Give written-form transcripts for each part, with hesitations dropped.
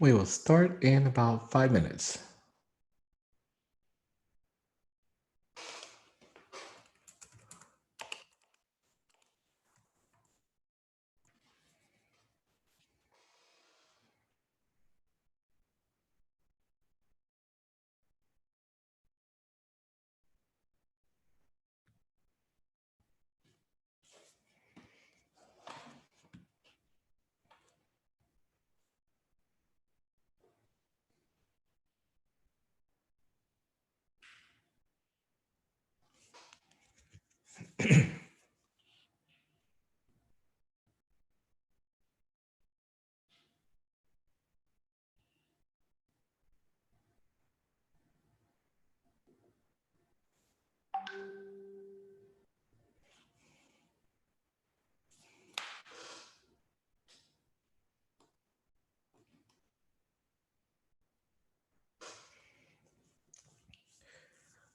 We will start in about 5 minutes.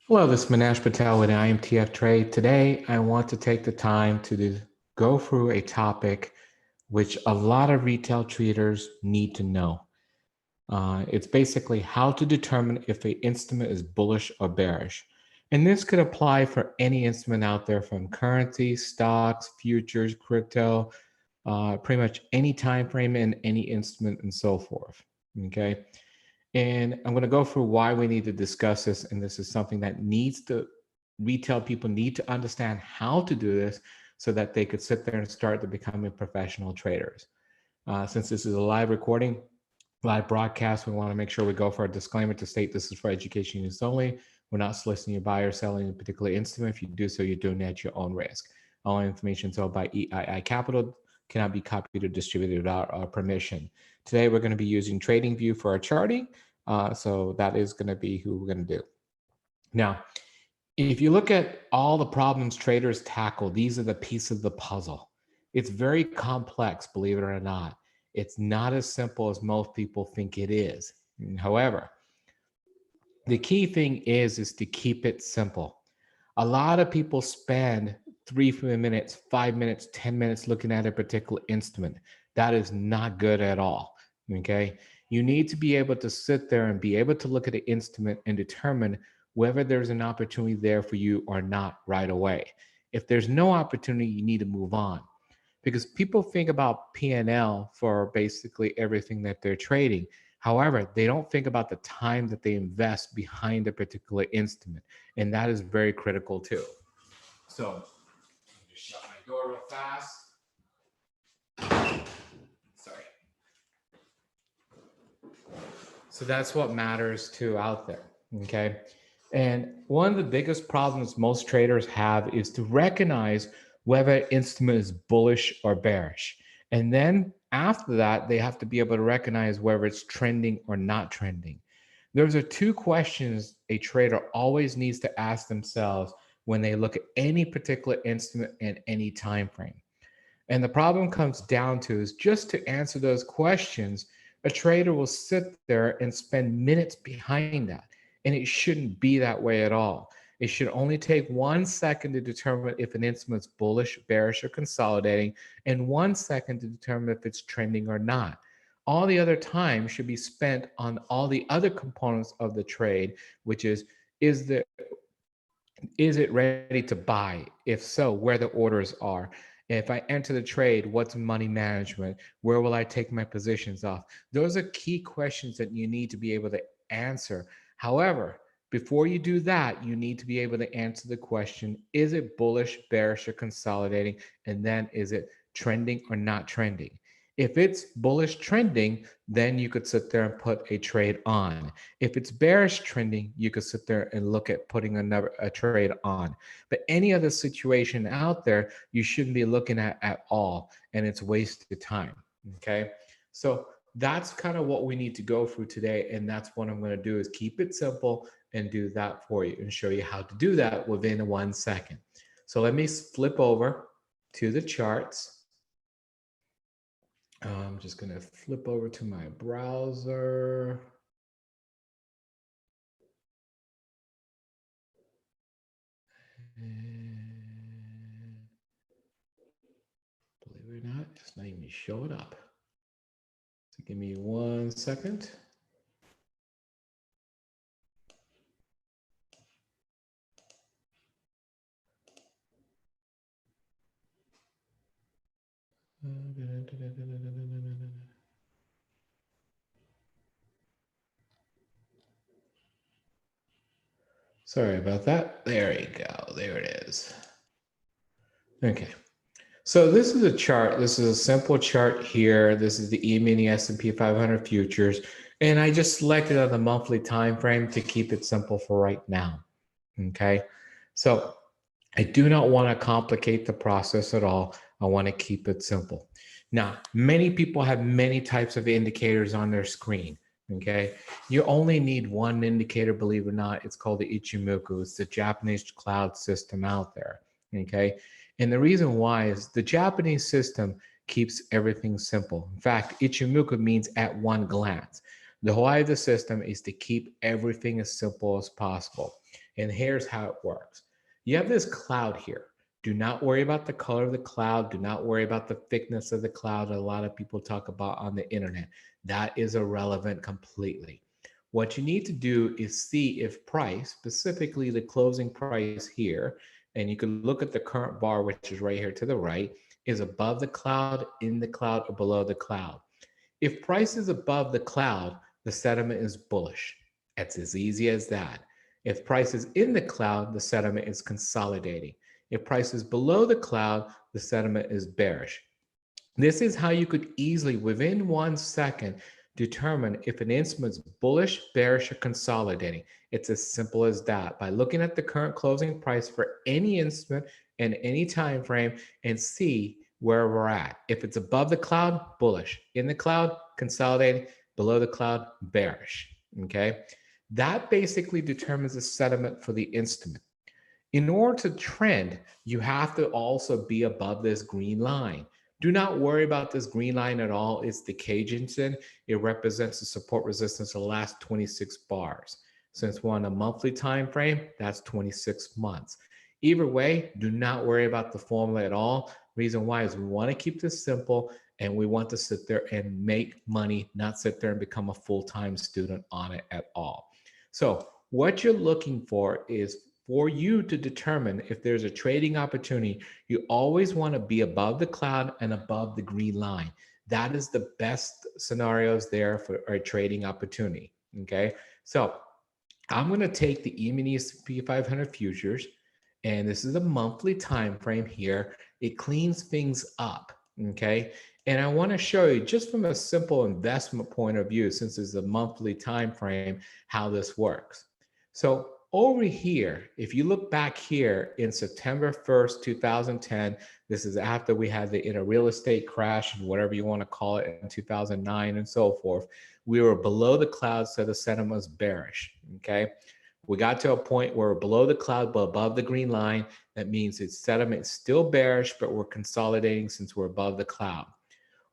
Hello, this is Manesh Patel with IMTF Trade. Today, I want to take the time to go through a topic which a lot of retail traders need to know. It's basically how to determine if an instrument is bullish or bearish. And this could apply for any instrument out there from currency, stocks, futures, crypto, pretty much any time frame and any instrument and so forth. Okay. And I'm going to go through why we need to discuss this. And this is something that retail people need to understand how to do this so that they could sit there and start to becoming professional traders. Since this is a live recording, live broadcast, we want to make sure we go for a disclaimer to state this is for education use only. We're not soliciting you buy or selling a particular instrument. If you do so, you're doing it at your own risk. All information sold by EII Capital cannot be copied or distributed without our permission. Today, we're going to be using TradingView for our charting. So that is going to be who we're going to do. Now, if you look at all the problems traders tackle, these are the pieces of the puzzle. It's very complex, believe it or not. It's not as simple as most people think it is. However, the key thing is to keep it simple. A lot of people spend 3 minutes, 5 minutes, 10 minutes looking at a particular instrument. That is not good at all. Okay. You need to be able to sit there and be able to look at the instrument and determine whether there's an opportunity there for you or not right away. If there's no opportunity, you need to move on because people think about P&L for basically everything that they're trading. However, they don't think about the time that they invest behind a particular instrument. And that is very critical too. So, let me just shut my door real fast. Sorry. So that's what matters too out there. Okay. And one of the biggest problems most traders have is to recognize whether an instrument is bullish or bearish. And then after that, they have to be able to recognize whether it's trending or not trending. Those are two questions a trader always needs to ask themselves when they look at any particular instrument in any time frame. And the problem comes down to is just to answer those questions, a trader will sit there and spend minutes behind that. And it shouldn't be that way at all. It should only take 1 second to determine if an instrument's bullish, bearish, or consolidating, and 1 second to determine if it's trending or not. All the other time should be spent on all the other components of the trade, which is the is it ready to buy? If so, where the orders are. If I enter the trade, what's money management? Where will I take my positions off? Those are key questions that you need to be able to answer. However, before you do that, you need to be able to answer the question, is it bullish, bearish, or consolidating? And then is it trending or not trending? If it's bullish trending, then you could sit there and put a trade on. If it's bearish trending, you could sit there and look at putting a trade on. But any other situation out there, you shouldn't be looking at all, and it's wasted time. Okay, so that's kind of what we need to go through today, and that's what I'm going to do is keep it simple and do that for you and show you how to do that within 1 second. So let me flip over to the charts. I'm just going to flip over to my browser. And believe it or not, it's not even showing up. Give me 1 second. Sorry about that. There you go. There it is. Okay. So this is a chart. This is a simple chart here. This is the E-mini S&P 500 futures. And I just selected on the monthly time frame to keep it simple for right now. Okay. So I do not want to complicate the process at all. I want to keep it simple. Now, many people have many types of indicators on their screen. Okay. You only need one indicator, believe it or not. It's called the Ichimoku. It's the Japanese cloud system out there. Okay. And the reason why is the Japanese system keeps everything simple. In fact, Ichimoku means at one glance. The whole idea of the system is to keep everything as simple as possible. And here's how it works. You have this cloud here. Do not worry about the color of the cloud. Do not worry about the thickness of the cloud. A lot of people talk about on the internet. That is irrelevant completely. What you need to do is see if price, specifically the closing price here, and you can look at the current bar, which is right here to the right, is above the cloud, in the cloud, or below the cloud. If price is above the cloud, the sentiment is bullish. It's as easy as that. If price is in the cloud, the sentiment is consolidating. If price is below the cloud, the sentiment is bearish. This is how you could easily, within 1 second, determine if an instrument's bullish, bearish, or consolidating. It's as simple as that by looking at the current closing price for any instrument and any time frame and see where we're at. If it's above the cloud, bullish. In the cloud, consolidating. Below the cloud, bearish. Okay? That basically determines the sentiment for the instrument. In order to trend, you have to also be above this green line. Do not worry about this green line at all. It's the Kijinsen. It represents the support resistance of the last 26 bars. Since we're on a monthly time frame, that's 26 months. Either way, do not worry about the formula at all. Reason why is we want to keep this simple and we want to sit there and make money, not sit there and become a full-time student on it at all. So what you're looking for is for you to determine if there's a trading opportunity, you always want to be above the cloud and above the green line. That is the best scenarios there for a trading opportunity. Okay. So I'm going to take the E-mini S&P 500 futures, and this is a monthly time frame here. It cleans things up. Okay. And I want to show you just from a simple investment point of view, since it's a monthly time frame, how this works. So over here, if you look back here in September 1st, 2010, this is after we had the real estate crash and whatever you want to call it in 2009 and so forth. We were below the cloud, so the sentiment was bearish. Okay. We got to a point where we're below the cloud, but above the green line. That means its sentiment is still bearish, but we're consolidating since we're above the cloud.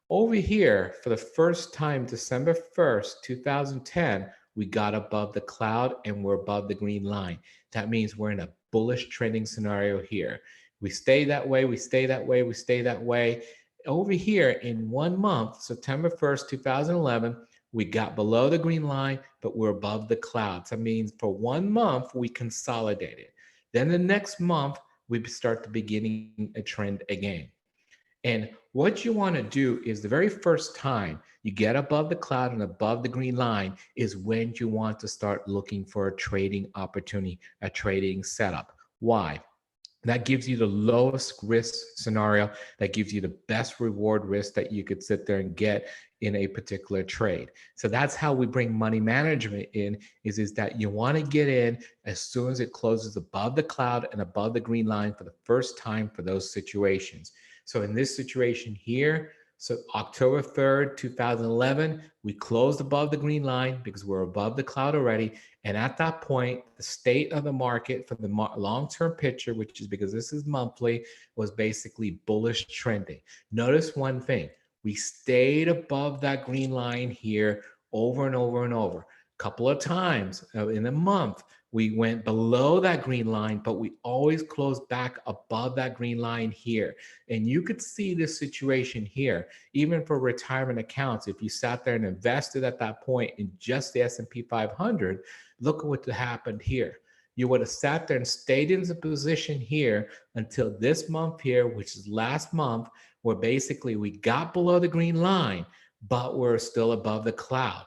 Over here, for the first time, December 1st, 2010, we got above the cloud and we're above the green line. That means we're in a bullish trending scenario here. We stay that way, we stay that way, we stay that way. Over here in 1 month, September 1st, 2011, we got below the green line, but we're above the clouds. That means for 1 month, we consolidated. Then the next month, we start to beginning a trend again. And what you want to do is the very first time you get above the cloud and above the green line is when you want to start looking for a trading opportunity, a trading setup. Why? That gives you the lowest risk scenario. That gives you the best reward risk that you could sit there and get in a particular trade. So that's how we bring money management in, is that you want to get in as soon as it closes above the cloud and above the green line for the first time for those situations. So in this situation here, so October 3rd, 2011, we closed above the green line because we're above the cloud already. And at that point, the state of the market for the long-term picture, which is because this is monthly, was basically bullish trending. Notice one thing. We stayed above that green line here over and over and over. A couple of times in a month, We went below that green line, but we always closed back above that green line here. And you could see this situation here, even for retirement accounts. If you sat there and invested at that point in just the S&P 500, look at what happened here. You would have sat there and stayed in the position here until this month here, which is last month, where basically we got below the green line, but we're still above the cloud.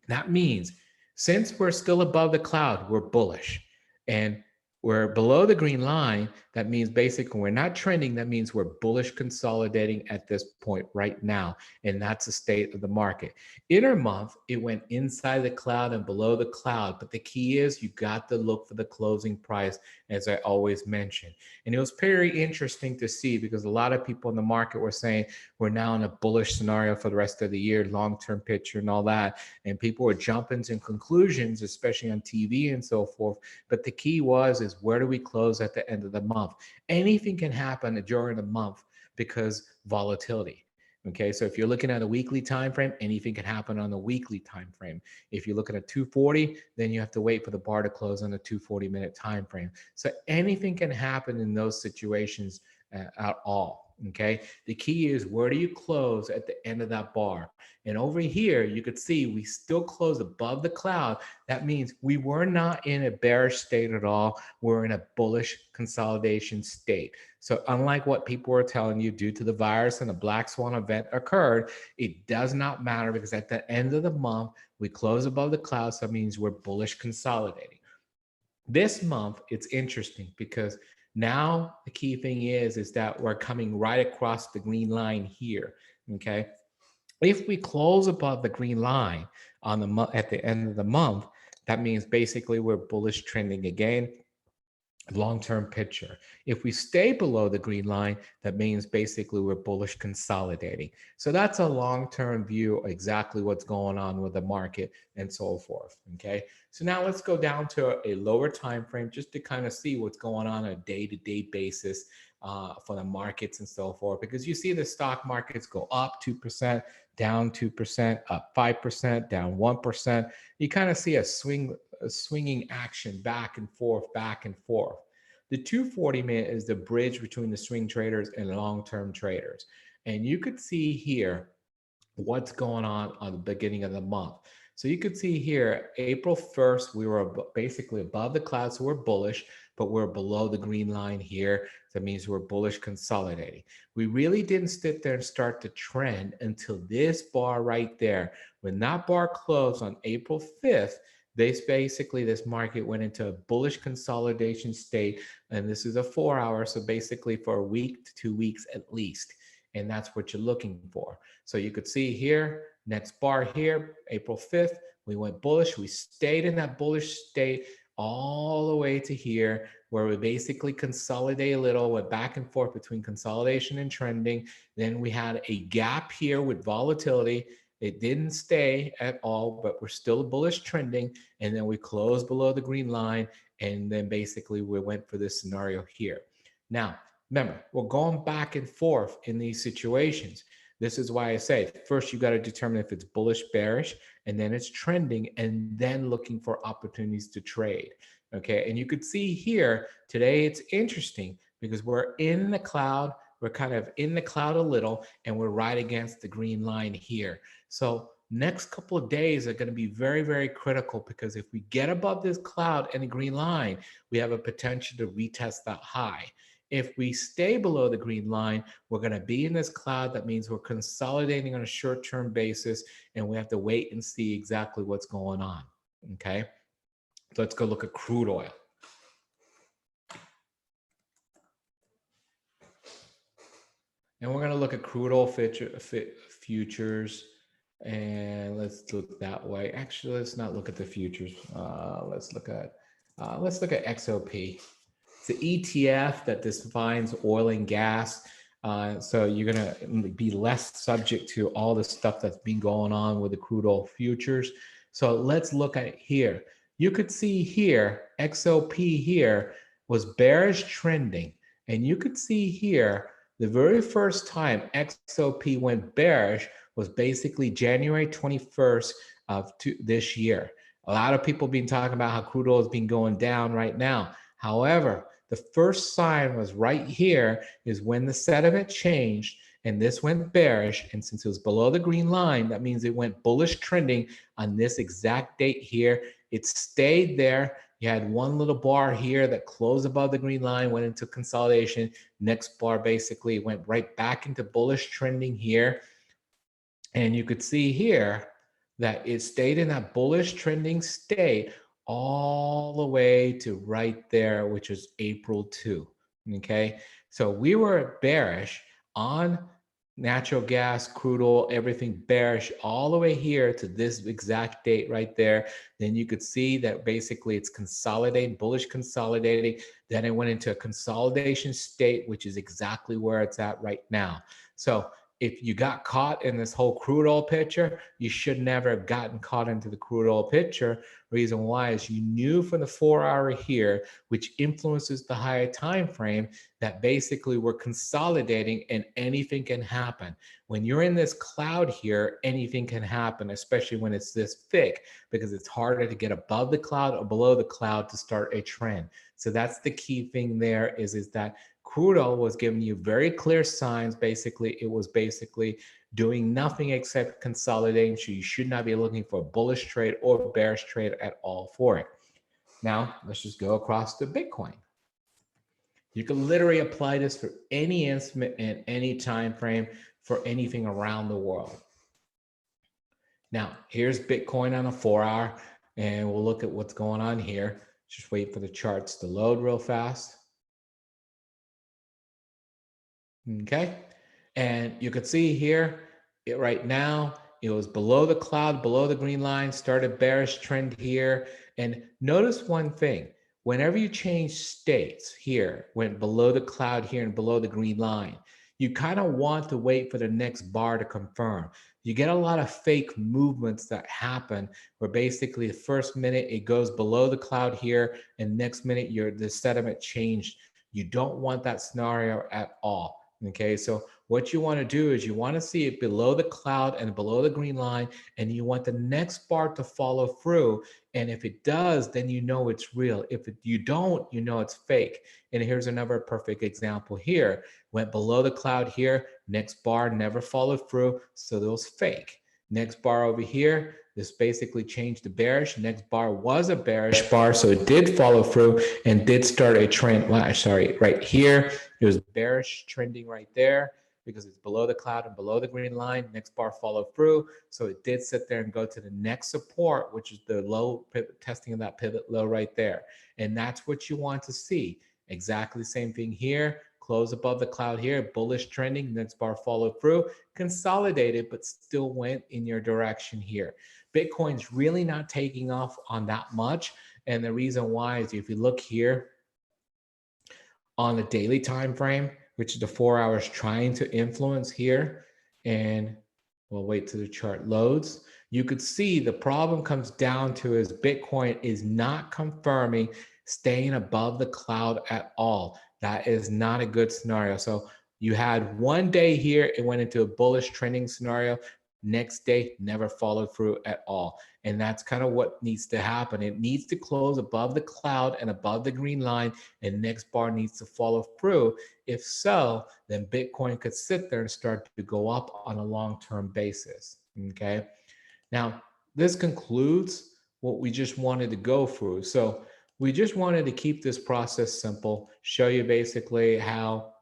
That means since we're still above the cloud, we're bullish. And we're below the green line. That means basically we're not trending. That means we're bullish consolidating at this point right now. And that's the state of the market. Inner month, it went inside the cloud and below the cloud. But the key is you got to look for the closing price, as I always mention. And it was very interesting to see because a lot of people in the market were saying we're now in a bullish scenario for the rest of the year, long-term picture and all that. And people were jumping to conclusions, especially on TV and so forth. But the key is where do we close at the end of the month? Anything can happen during the month because volatility. Okay, so if you're looking at a weekly time frame, anything can happen on the weekly time frame. If you're looking at 240, then you have to wait for the bar to close on a 240-minute time frame. So anything can happen in those situations at all. Okay, the key is where do you close at the end of that bar? And over here, you could see we still close above the cloud. That means we were not in a bearish state at all. We're in a bullish consolidation state. So unlike what people were telling you, due to the virus and a black swan event occurred, it does not matter because at the end of the month, we close above the cloud. So that means we're bullish consolidating. This month, it's interesting because now the key thing is that we're coming right across the green line here, okay? If we close above the green line on the at the end of the month, that means basically we're bullish trending again, long-term picture. If we stay below the green line, that means basically we're bullish consolidating. So that's a long-term view of exactly what's going on with the market and so forth. Okay. So now let's go down to a lower time frame just to kind of see what's going on a day-to-day basis for the markets and so forth. Because you see the stock markets go up 2%, down 2%, up 5%, down 1%. You kind of see a swinging action back and forth, back and forth. The 240-minute is the bridge between the swing traders and long-term traders. And you could see here what's going on the beginning of the month. So you could see here, April 1st, we were basically above the clouds, so we're bullish, but we're below the green line here. That means we're bullish consolidating. We really didn't sit there and start to trend until this bar right there. When that bar closed on April 5th, this market went into a bullish consolidation state, and this is a 4-hour, so basically for a week to 2 weeks at least. And that's what you're looking for. So you could see here, next bar here, April 5th, we went bullish. We stayed in that bullish state all the way to here, where we basically consolidate a little, went back and forth between consolidation and trending. Then we had a gap here with volatility. It didn't stay at all, but we're still bullish trending. And then we closed below the green line. And then basically we went for this scenario here. Now, remember, we're going back and forth in these situations. This is why I say, first, you got to determine if it's bullish, bearish, and then it's trending, and then looking for opportunities to trade. Okay, and you could see here, today it's interesting because we're in the cloud. We're kind of in the cloud a little, and we're right against the green line here. So next couple of days are going to be very, very critical because if we get above this cloud and the green line, we have a potential to retest that high. If we stay below the green line, we're going to be in this cloud. That means we're consolidating on a short-term basis, and we have to wait and see exactly what's going on. Okay, so let's go look at crude oil. And we're going to look at crude oil futures, and let's look that way. Actually, let's not look at the futures. Let's look at XOP. It's an ETF that defines oil and gas. So you're going to be less subject to all the stuff that's been going on with the crude oil futures. So let's look at it here. You could see here, XOP here was bearish trending. And you could see here, the very first time XOP went bearish was basically January 21st of this year. A lot of people been talking about how crude oil has been going down right now. However, the first sign was right here is when the sediment changed and this went bearish. And since it was below the green line, that means it went bullish trending on this exact date here. It stayed there. You had one little bar here that closed above the green line, went into consolidation. Next bar basically went right back into bullish trending here. And you could see here that it stayed in that bullish trending state all the way to right there, which is April 2. Okay. So we were bearish on natural gas, crude oil, everything bearish all the way here to this exact date right there. Then you could see that basically it's consolidating, bullish consolidating. Then it went into a consolidation state, which is exactly where it's at right now. So if you got caught in this whole crude oil picture, you should never have gotten caught into the crude oil picture. Reason why is you knew from the 4-hour here, which influences the higher time frame, that basically we're consolidating and anything can happen. When you're in this cloud here, anything can happen, especially when it's this thick, because it's harder to get above the cloud or below the cloud to start a trend. So that's the key thing there is that crude oil was giving you very clear signs. Basically, it was basically doing nothing except consolidating. So you should not be looking for a bullish trade or bearish trade at all for it. Now, let's just go across to Bitcoin. You can literally apply this for any instrument in any time frame for anything around the world. Now, here's Bitcoin on a 4-hour, and we'll look at what's going on here. Just wait for the charts to load real fast. Okay, and you could see here, right now, it was below the cloud, below the green line, started bearish trend here. And notice one thing, whenever you change states here, went below the cloud here and below the green line, you kind of want to wait for the next bar to confirm. You get a lot of fake movements that happen where basically the first minute it goes below the cloud here and next minute the sediment changed. You don't want that scenario at all. Okay, so what you want to do is you want to see it below the cloud and below the green line, and you want the next bar to follow through. And if it does, then you know it's real. If you don't, you know it's fake. And here's another perfect example here. Went below the cloud here, next bar never followed through, so it was fake. Next bar over here, this basically changed to bearish. Next bar was a bearish bar, so it did follow through and did start a trend. Well, sorry, right here, it was bearish trending right there because it's below the cloud and below the green line. Next bar followed through, so it did sit there and go to the next support, which is the low pivot, testing of that pivot low right there. And that's what you want to see. Exactly the same thing here. Close above the cloud here, bullish trending, next bar followed through, consolidated, but still went in your direction here. Bitcoin's really not taking off on that much. And the reason why is if you look here on the daily time frame, which is the 4 hours trying to influence here, and we'll wait till the chart loads, you could see the problem comes down to is Bitcoin is not confirming staying above the cloud at all. That is not a good scenario. So you had one day here, it went into a bullish trending scenario. Next day, never followed through at all. And that's kind of what needs to happen. It needs to close above the cloud and above the green line, and next bar needs to follow through. If so, then Bitcoin could sit there and start to go up on a long-term basis. Okay. Now, this concludes what we just wanted to go through. So we just wanted to keep this process simple, show you basically how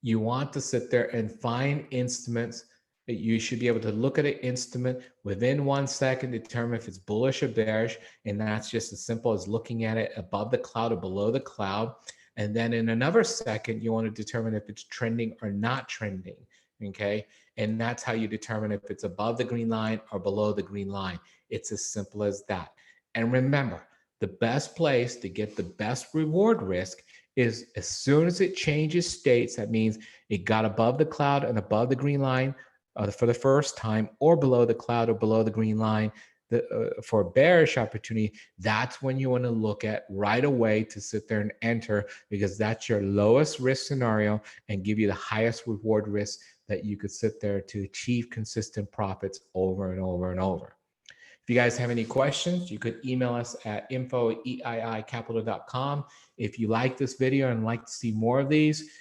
you want to sit there and find instruments that you should be able to look at an instrument within 1 second, determine if it's bullish or bearish. And that's just as simple as looking at it above the cloud or below the cloud. And then in another second, you want to determine if it's trending or not trending. Okay. And that's how you determine if it's above the green line or below the green line. It's as simple as that. And remember, the best place to get the best reward risk is as soon as it changes states, that means it got above the cloud and above the green line for the first time, or below the cloud or below the green line for a bearish opportunity, that's when you want to look at right away to sit there and enter, because that's your lowest risk scenario and give you the highest reward risk that you could sit there to achieve consistent profits over and over and over. If you guys have any questions, you could email us at info@eiicapital.com. If you like this video and like to see more of these,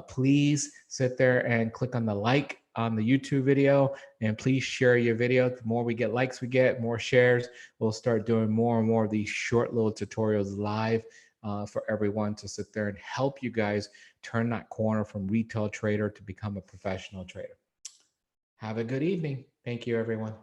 please sit there and click on the like on the YouTube video, and please share your video. The more we get likes, we get more shares. We'll start doing more and more of these short little tutorials live for everyone to sit there and help you guys turn that corner from retail trader to become a professional trader. Have a good evening. Thank you, everyone.